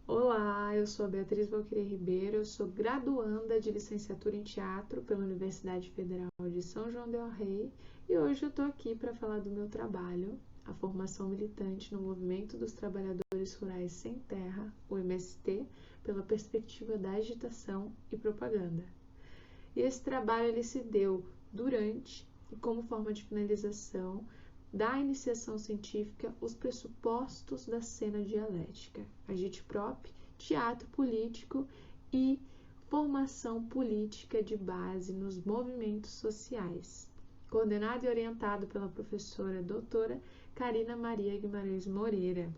Olá, eu sou a Beatriz Valqueira Ribeiro, eu sou graduanda de licenciatura em teatro pela Universidade Federal de São João del Rei e hoje eu estou aqui para falar do meu trabalho, a formação militante no Movimento dos Trabalhadores Rurais Sem Terra, o MST, pela perspectiva da agitação e propaganda. E esse trabalho ele se deu durante e como forma de finalização da iniciação científica os pressupostos da cena dialética, agitprop, teatro político e formação política de base nos movimentos sociais. Coordenado e orientado pela professora doutora Carina Maria Guimarães Moreira.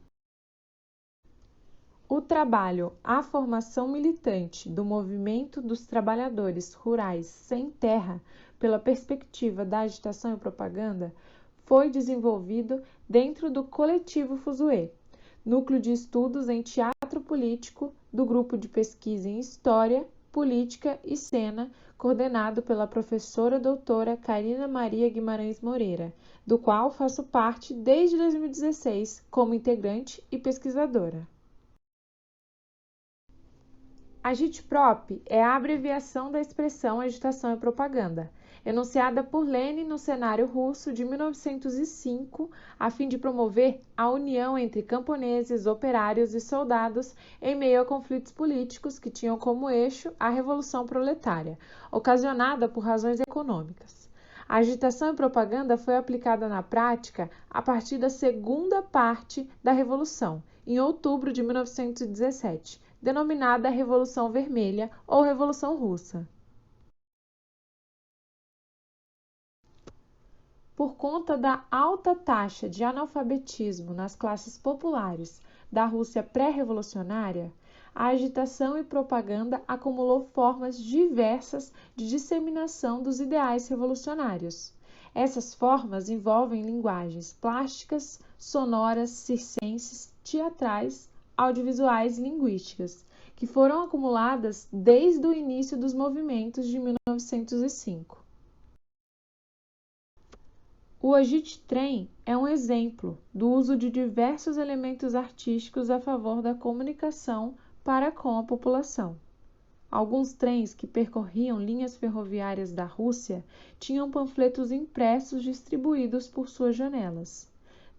O trabalho A Formação Militante do Movimento dos Trabalhadores Rurais Sem Terra pela perspectiva da agitação e propaganda foi desenvolvido dentro do Coletivo Fuzuê, núcleo de estudos em teatro político do Grupo de Pesquisa em História, Política e Cena, coordenado pela professora doutora Carina Maria Guimarães Moreira, do qual faço parte desde 2016 como integrante e pesquisadora. Agitprop é a abreviação da expressão agitação e propaganda, enunciada por Lenin no cenário russo de 1905, a fim de promover a união entre camponeses, operários e soldados em meio a conflitos políticos que tinham como eixo a Revolução Proletária, ocasionada por razões econômicas. A agitação e propaganda foi aplicada na prática a partir da segunda parte da Revolução, em outubro de 1917, denominada Revolução Vermelha ou Revolução Russa. Por conta da alta taxa de analfabetismo nas classes populares da Rússia pré-revolucionária, a agitação e propaganda acumulou formas diversas de disseminação dos ideais revolucionários. Essas formas envolvem linguagens plásticas, sonoras, circenses, teatrais, audiovisuais e linguísticas, que foram acumuladas desde o início dos movimentos de 1905. O agit-trem é um exemplo do uso de diversos elementos artísticos a favor da comunicação para com a população. Alguns trens que percorriam linhas ferroviárias da Rússia tinham panfletos impressos distribuídos por suas janelas,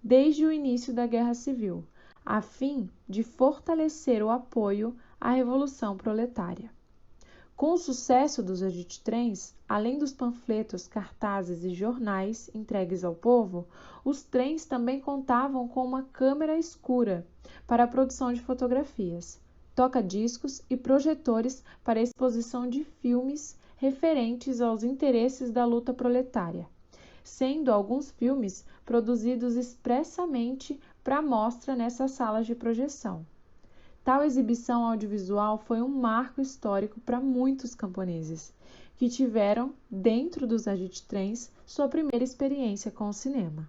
desde o início da Guerra Civil, a fim de fortalecer o apoio à Revolução Proletária. Com o sucesso dos agit-trens, além dos panfletos, cartazes e jornais entregues ao povo, os trens também contavam com uma câmera escura para a produção de fotografias, toca-discos e projetores para a exposição de filmes referentes aos interesses da luta proletária, sendo alguns filmes produzidos expressamente para mostra nessas salas de projeção. Tal exibição audiovisual foi um marco histórico para muitos camponeses, que tiveram, dentro dos agit-trens, sua primeira experiência com o cinema.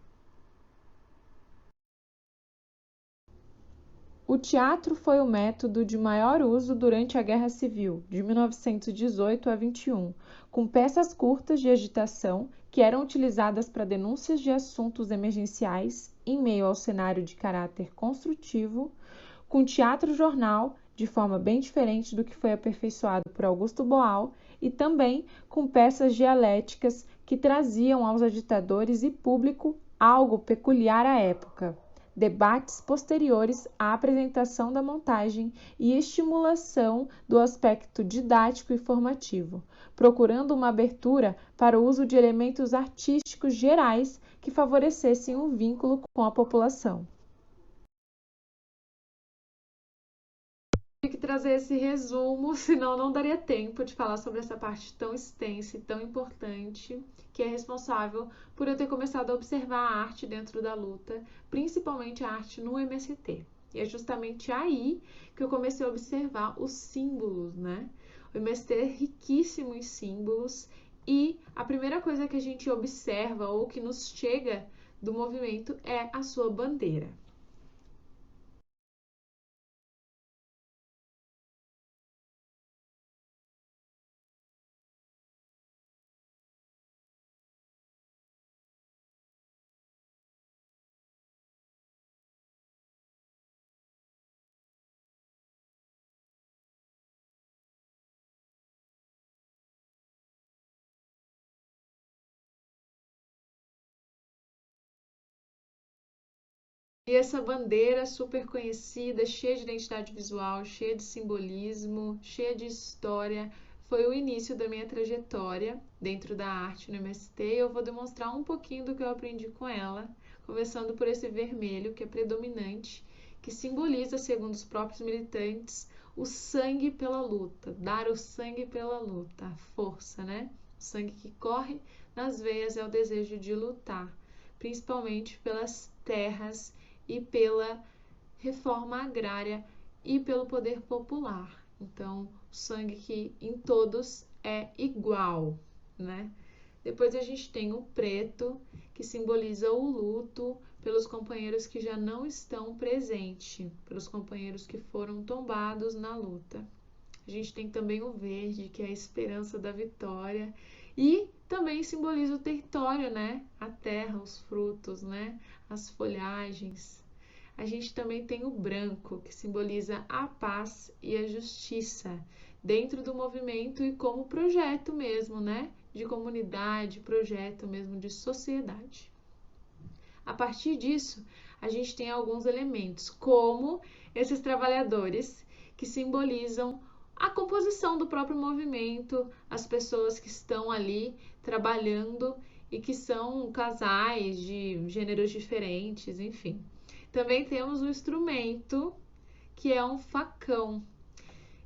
O teatro foi o método de maior uso durante a Guerra Civil, de 1918 a 21, com peças curtas de agitação que eram utilizadas para denúncias de assuntos emergenciais em meio ao cenário de caráter construtivo, com teatro-jornal, de forma bem diferente do que foi aperfeiçoado por Augusto Boal, e também com peças dialéticas que traziam aos agitadores e público algo peculiar à época, debates posteriores à apresentação da montagem e estimulação do aspecto didático e formativo, procurando uma abertura para o uso de elementos artísticos gerais que favorecessem o vínculo com a população. Tive que trazer esse resumo, senão não daria tempo de falar sobre essa parte tão extensa e tão importante, que é responsável por eu ter começado a observar a arte dentro da luta, principalmente a arte no MST. E é justamente aí que eu comecei a observar os símbolos, né? O MST é riquíssimo em símbolos e a primeira coisa que a gente observa ou que nos chega do movimento é a sua bandeira. E essa bandeira super conhecida, cheia de identidade visual, cheia de simbolismo, cheia de história, foi o início da minha trajetória dentro da arte no MST. E eu vou demonstrar um pouquinho do que eu aprendi com ela, começando por esse vermelho, que é predominante, que simboliza, segundo os próprios militantes, o sangue pela luta, dar o sangue pela luta, a força, né? O sangue que corre nas veias é o desejo de lutar, principalmente pelas terras e pela reforma agrária e pelo poder popular. Então, o sangue que em todos é igual, né? Depois a gente tem o preto, que simboliza o luto pelos companheiros que já não estão presentes, pelos companheiros que foram tombados na luta. A gente tem também o verde, que é a esperança da vitória, e também simboliza o território, né? A terra, os frutos, né? As folhagens. A gente também tem o branco, que simboliza a paz e a justiça, dentro do movimento e como projeto mesmo, né? De comunidade, projeto mesmo de sociedade. A partir disso, a gente tem alguns elementos, como esses trabalhadores, que simbolizam a composição do próprio movimento, as pessoas que estão ali trabalhando e que são casais de gêneros diferentes, enfim. Também temos o instrumento, que é um facão.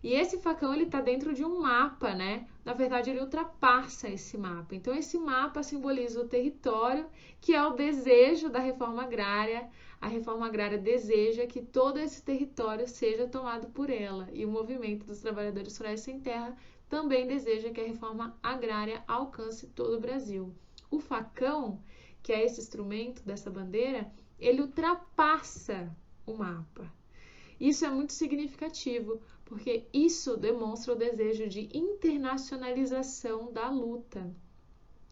E esse facão ele está dentro de um mapa, né? Na verdade, ele ultrapassa esse mapa. Então, esse mapa simboliza o território, que é o desejo da reforma agrária. A reforma agrária deseja que todo esse território seja tomado por ela. E o movimento dos trabalhadores rurais sem terra também deseja que a reforma agrária alcance todo o Brasil. O facão, que é esse instrumento dessa bandeira, ele ultrapassa o mapa. Isso é muito significativo, porque isso demonstra o desejo de internacionalização da luta.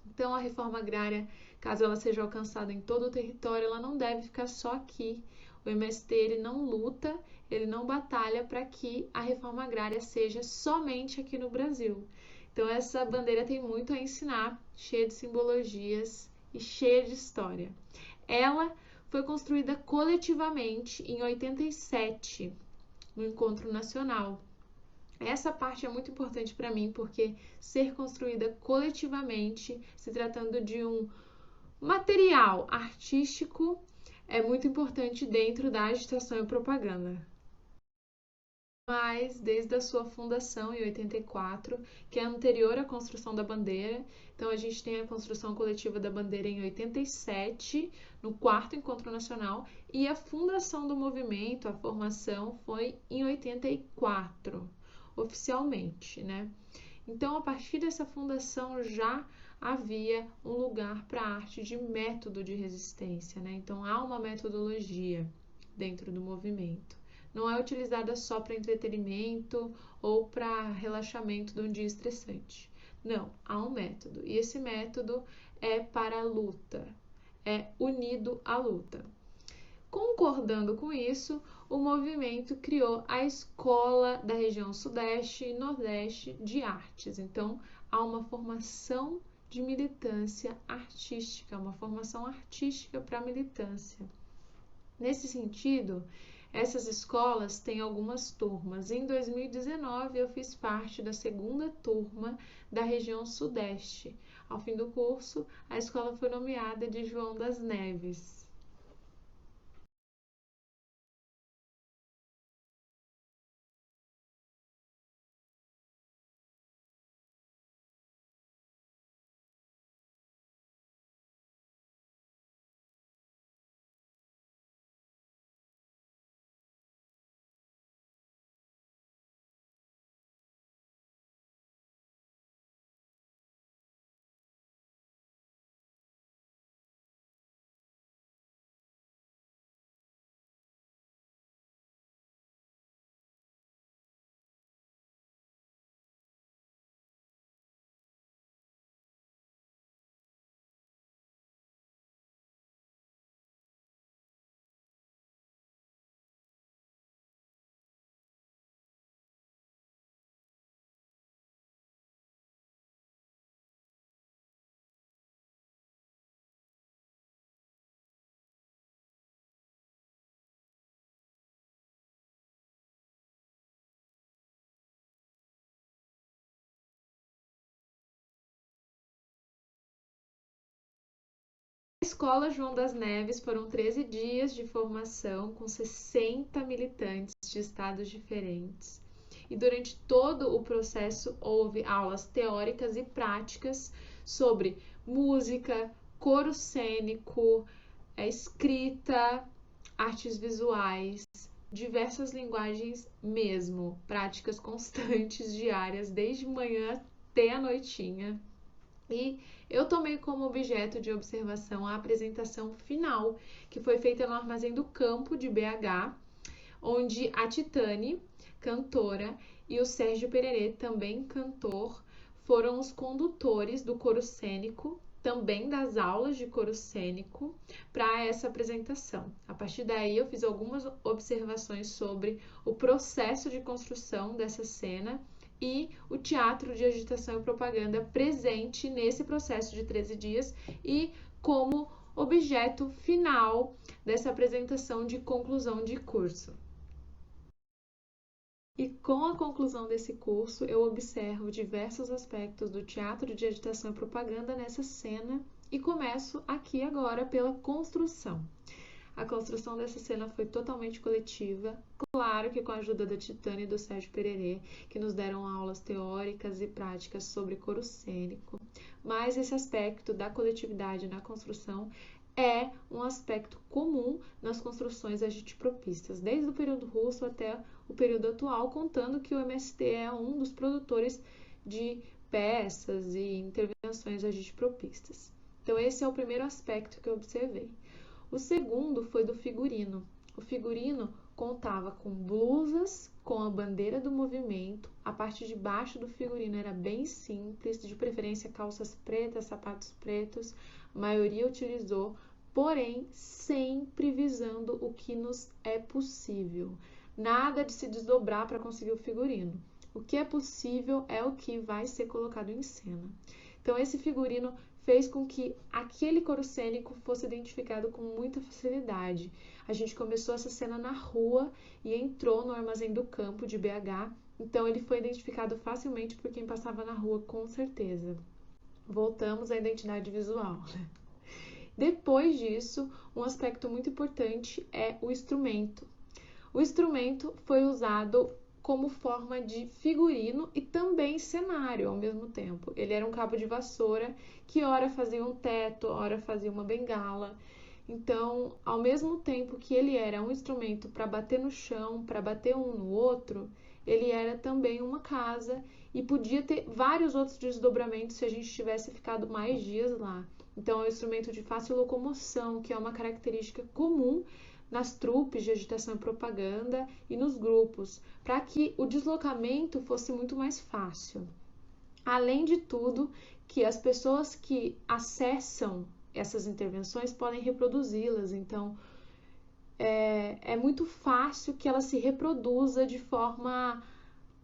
Então, a reforma agrária, caso ela seja alcançada em todo o território, ela não deve ficar só aqui. O MST ele não luta, ele não batalha para que a reforma agrária seja somente aqui no Brasil. Então, essa bandeira tem muito a ensinar, cheia de simbologias e cheia de história. Ela foi construída coletivamente em 87, no Encontro Nacional. Essa parte é muito importante para mim, porque ser construída coletivamente, se tratando de um material artístico, é muito importante dentro da agitação e propaganda. Mas desde a sua fundação em 84, que é anterior à construção da bandeira. Então a gente tem a construção coletiva da bandeira em 87, no quarto Encontro Nacional, e a fundação do movimento, a formação, foi em 84, oficialmente, né? Então, a partir dessa fundação já havia um lugar para a arte de método de resistência, né? Então há uma metodologia dentro do movimento. Não é utilizada só para entretenimento ou para relaxamento de um dia estressante. Não, há um método. E esse método é para a luta, é unido à luta. Concordando com isso, o movimento criou a Escola da região Sudeste e Nordeste de Artes. Então, há uma formação de militância artística, uma formação artística para a militância. Nesse sentido, essas escolas têm algumas turmas. Em 2019, eu fiz parte da segunda turma da região Sudeste. Ao fim do curso, a escola foi nomeada de João das Neves. Escola João das Neves foram 13 dias de formação com 60 militantes de estados diferentes. E durante todo o processo houve aulas teóricas e práticas sobre música, coro cênico, escrita, artes visuais, diversas linguagens mesmo, práticas constantes diárias desde manhã até a noitinha. E eu tomei como objeto de observação a apresentação final, que foi feita no Armazém do Campo de BH, onde a Titane, cantora, e o Sérgio Pererê, também cantor, foram os condutores do coro cênico, também das aulas de coro cênico, para essa apresentação. A partir daí, eu fiz algumas observações sobre o processo de construção dessa cena e o teatro de agitação e propaganda presente nesse processo de 13 dias e como objeto final dessa apresentação de conclusão de curso. E com a conclusão desse curso, eu observo diversos aspectos do teatro de agitação e propaganda nessa cena e começo aqui agora pela construção. A construção dessa cena foi totalmente coletiva, claro que com a ajuda da Titane e do Sérgio Pererê, que nos deram aulas teóricas e práticas sobre coro cênico, mas esse aspecto da coletividade na construção é um aspecto comum nas construções agitpropistas, desde o período russo até o período atual, contando que o MST é um dos produtores de peças e intervenções agitpropistas. Então esse é o primeiro aspecto que eu observei. O segundo foi do figurino. O figurino contava com blusas com a bandeira do movimento. A parte de baixo do figurino era bem simples, de preferência calças pretas, sapatos pretos. A maioria utilizou, porém sempre visando o que nos é possível. Nada de se desdobrar para conseguir o figurino. O que é possível é o que vai ser colocado em cena. Então esse figurino fez com que aquele coro cênico fosse identificado com muita facilidade. A gente começou essa cena na rua e entrou no Armazém do Campo de BH, então ele foi identificado facilmente por quem passava na rua, com certeza. Voltamos à identidade visual. Depois disso, um aspecto muito importante é o instrumento. O instrumento foi usado como forma de figurino e também cenário ao mesmo tempo. Ele era um cabo de vassoura que ora fazia um teto, ora fazia uma bengala. Então, ao mesmo tempo que ele era um instrumento para bater no chão, para bater um no outro, ele era também uma casa e podia ter vários outros desdobramentos se a gente tivesse ficado mais dias lá. Então, é um instrumento de fácil locomoção, que é uma característica comum nas trupes de agitação e propaganda e nos grupos, para que o deslocamento fosse muito mais fácil. Além de tudo, que as pessoas que acessam essas intervenções podem reproduzi-las, então é muito fácil que ela se reproduza de forma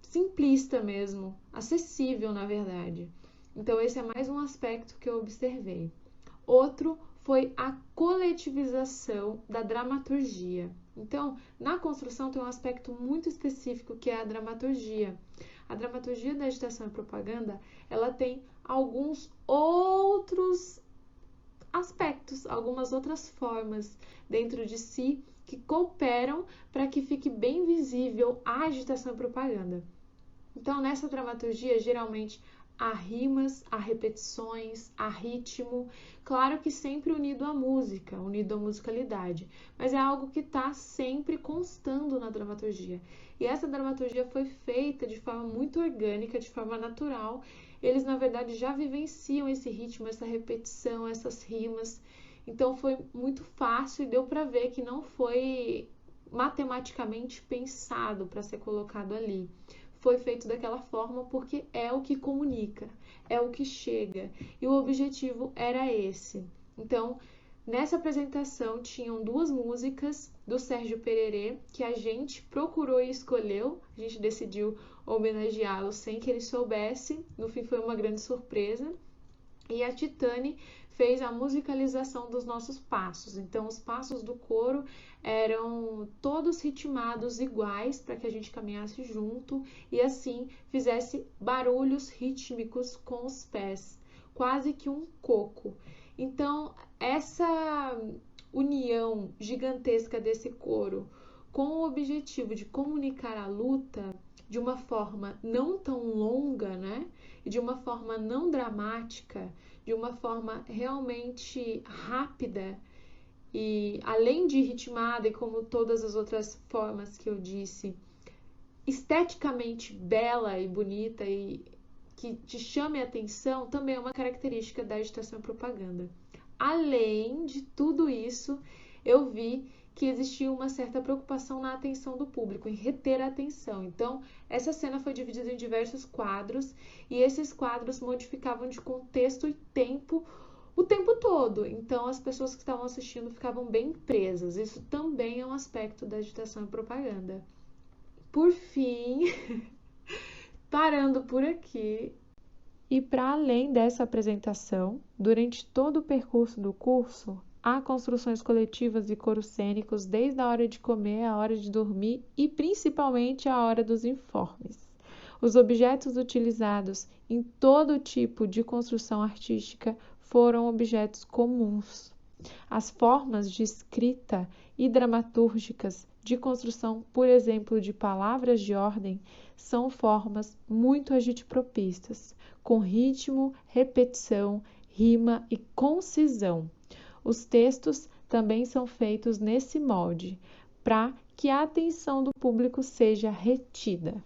simplista mesmo, acessível na verdade. Então esse é mais um aspecto que eu observei. Outro foi a coletivização da dramaturgia. Então, na construção tem um aspecto muito específico que é a dramaturgia. A dramaturgia da agitação e propaganda, ela tem alguns outros aspectos, algumas outras formas dentro de si que cooperam para que fique bem visível a agitação e propaganda. Então, nessa dramaturgia, geralmente há rimas, há repetições, há ritmo, claro que sempre unido à música, unido à musicalidade, mas é algo que está sempre constando na dramaturgia. E essa dramaturgia foi feita de forma muito orgânica, de forma natural. Eles, na verdade, já vivenciam esse ritmo, essa repetição, essas rimas. Então, foi muito fácil e deu para ver que não foi matematicamente pensado para ser colocado ali. Foi feito daquela forma porque é o que comunica, é o que chega. E o objetivo era esse. Então, nessa apresentação tinham duas músicas do Sérgio Pererê que a gente procurou e escolheu. A gente decidiu homenageá-lo sem que ele soubesse. No fim foi uma grande surpresa. E a Titane fez a musicalização dos nossos passos. Então, os passos do coro eram todos ritmados iguais para que a gente caminhasse junto e assim fizesse barulhos rítmicos com os pés, quase que um coco. Então, essa união gigantesca desse coro com o objetivo de comunicar a luta de uma forma não tão longa, né? E de uma forma não dramática, de uma forma realmente rápida e além de ritmada e como todas as outras formas que eu disse, esteticamente bela e bonita e que te chame a atenção, também é uma característica da agitação e propaganda. Além de tudo isso, eu vi que existia uma certa preocupação na atenção do público, em reter a atenção. Então, essa cena foi dividida em diversos quadros e esses quadros modificavam de contexto e tempo o tempo todo. Então, as pessoas que estavam assistindo ficavam bem presas. Isso também é um aspecto da agitação e propaganda. Por fim, parando por aqui, e para além dessa apresentação, durante todo o percurso do curso, há construções coletivas e coros cênicos desde a hora de comer, a hora de dormir e principalmente a hora dos informes. Os objetos utilizados em todo tipo de construção artística foram objetos comuns. As formas de escrita e dramatúrgicas de construção, por exemplo, de palavras de ordem, são formas muito agitipropistas, com ritmo, repetição, rima e concisão. Os textos também são feitos nesse molde, para que a atenção do público seja retida.